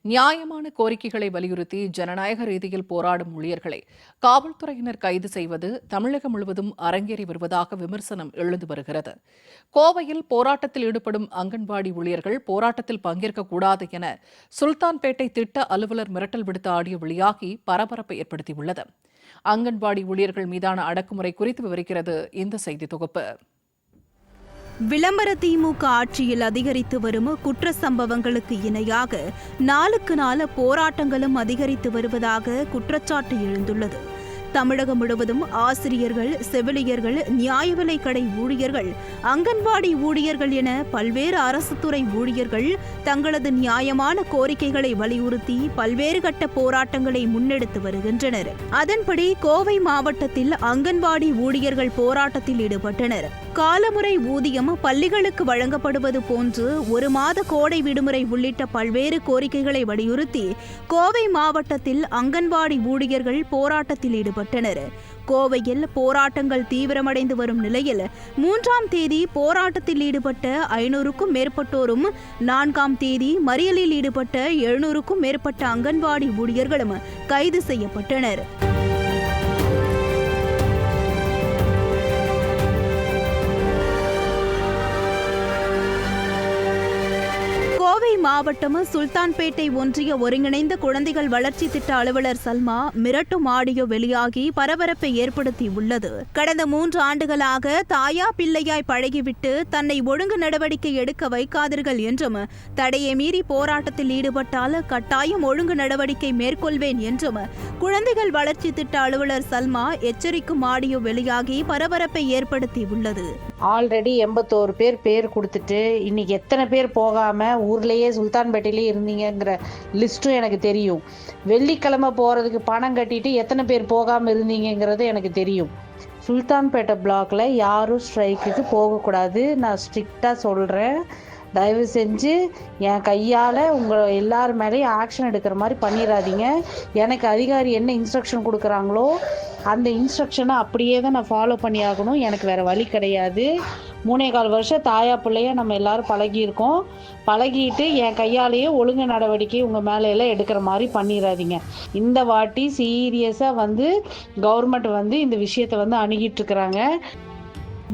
நியாயமான கோரிக்கைகளை வலியுறுத்தி ஜனநாயக ரீதியில் போராடும் ஊழியர்களை காவல்துறையினர் கைது செய்வது தமிழகம் முழுவதும் அரங்கேறி வருவதாக விமர்சனம் எழுந்து வருகிறது. கோவையில் போராட்டத்தில் ஈடுபடும் அங்கன்வாடி ஊழியர்கள் போராட்டத்தில் பங்கேற்கக்கூடாது என சுல்தான்பேட்டை திட்ட அலுவலர் மிரட்டல் விடுத்த ஆடியோ வெளியாகி பரபரப்பை ஏற்படுத்தியுள்ளது. அங்கன்வாடி ஊழியர்கள் மீதான அடக்குமுறை குறித்து விவரிக்கிறது இந்த செய்தி தொகுப்பு. விளம்பர திமுக ஆட்சியில் அதிகரித்து வரும் குற்ற சம்பவங்களுக்கு இணையாக நாளுக்கு நாள் போராட்டங்களும் அதிகரித்து வருவதாக குற்றச்சாட்டு எழுந்துள்ளது. தமிழகம் முழுவதும் ஆசிரியர்கள், செவிலியர்கள், நியாய விலைக் கடை ஊழியர்கள், அங்கன்வாடி ஊழியர்கள் என பல்வேறு அரசு துறை ஊழியர்கள் தங்களது நியாயமான கோரிக்கைகளை வலியுறுத்தி பல்வேறு கட்ட போராட்டங்களை முன்னெடுத்து வருகின்றனர். அதன்படி கோவை மாவட்டத்தில் அங்கன்வாடி ஊழியர்கள் போராட்டத்தில் ஈடுபட்டனர். காலமுறை ஊதியம், பள்ளிகளுக்கு வழங்கப்படுவது போன்று 1 மாத கோடை விடுமுறை உள்ளிட்ட பல்வேறு கோரிக்கைகளை வலியுறுத்தி கோவை மாவட்டத்தில் அங்கன்வாடி ஊழியர்கள் போராட்டத்தில் ஈடுபட்டனர். கோவையில் போராட்டங்கள் தீவிரமடைந்து வரும் நிலையில் 3ஆம் தேதி போராட்டத்தில் ஈடுபட்ட 500க்கும் மேற்பட்டோரும், 4ஆம் தேதி மறியலில் ஈடுபட்ட 700க்கும் மேற்பட்ட அங்கன்வாடி ஊழியர்களும் கைது செய்யப்பட்டனர். கோவை மாவட்டம் சுல்தான்பேட்டை ஒன்றிய ஒருங்கிணைந்த குழந்தைகள் வளர்ச்சி திட்ட அலுவலர் சல்மா மிரட்டும் ஆடியோ வெளியாகி பரபரப்பை ஏற்படுத்தியுள்ளது. கடந்த 3 ஆண்டுகளாக தாயா பிள்ளையாய் பழகிவிட்டு தன்னை ஒழுங்கு நடவடிக்கை எடுக்க வைக்காதீர்கள் என்றும், தடையை மீறி போராட்டத்தில் ஈடுபட்டால் கட்டாயம் ஒழுங்கு நடவடிக்கை மேற்கொள்வேன் என்றும் குழந்தைகள் வளர்ச்சி திட்ட அலுவலர் சல்மா எச்சரிக்கும் ஆடியோ வெளியாகி பரபரப்பை ஏற்படுத்தியுள்ளது. ஆல்ரெடி 81 பேர் கொடுத்துட்டு இன்னைக்கு எத்தனை பேர் போகாம ஊர்லேயே சுல்தான்பேட்டையிலே இருந்தீங்கிற லிஸ்ட்டும் எனக்கு தெரியும். வெள்ளிக்கிழமை போகிறதுக்கு பணம் கட்டிட்டு எத்தனை பேர் போகாமல் இருந்தீங்கிறது எனக்கு தெரியும். சுல்தான்பேட்டை பிளாக்ல யாரும் ஸ்ட்ரைக்குக்கு போகக்கூடாது. நான் ஸ்ட்ரிக்டாக சொல்கிறேன். தயவு செஞ்சு என் கையால் உங்கள் எல்லார் மேலேயும் ஆக்ஷன் எடுக்கிற மாதிரி பண்ணிடாதீங்க. எனக்கு அதிகாரி என்ன இன்ஸ்ட்ரக்ஷன் கொடுக்குறாங்களோ அந்த இன்ஸ்ட்ரக்ஷனை அப்படியே தான் நான் ஃபாலோ பண்ணி ஆகணும். எனக்கு வேறு வழி கிடையாது. 3.25 வருஷம் தாயா பிள்ளையா நம்ம எல்லாரும் பழகியிருக்கோம். பழகிட்டு என் கையாலேயே ஒழுங்கு நடவடிக்கை உங்கள் மேலே எல்லாம் எடுக்கிற மாதிரி பண்ணிடாதீங்க. இந்த வாட்டி சீரியஸாக கவர்மெண்ட் இந்த விஷயத்தை அணுகிட்டு இருக்கிறாங்க.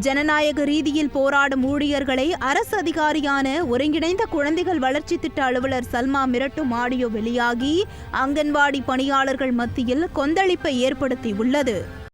ஜனநாயக ரீதியில் போராடும் ஊழியர்களை அரசு அதிகாரியான ஒருங்கிணைந்த குழந்தைகள் வளர்ச்சி திட்ட அலுவலர் சல்மா மிரட்டும் ஆடியோ வெளியாகி அங்கன்வாடி பணியாளர்கள் மத்தியில் கொந்தளிப்பை ஏற்படுத்தியுள்ளது.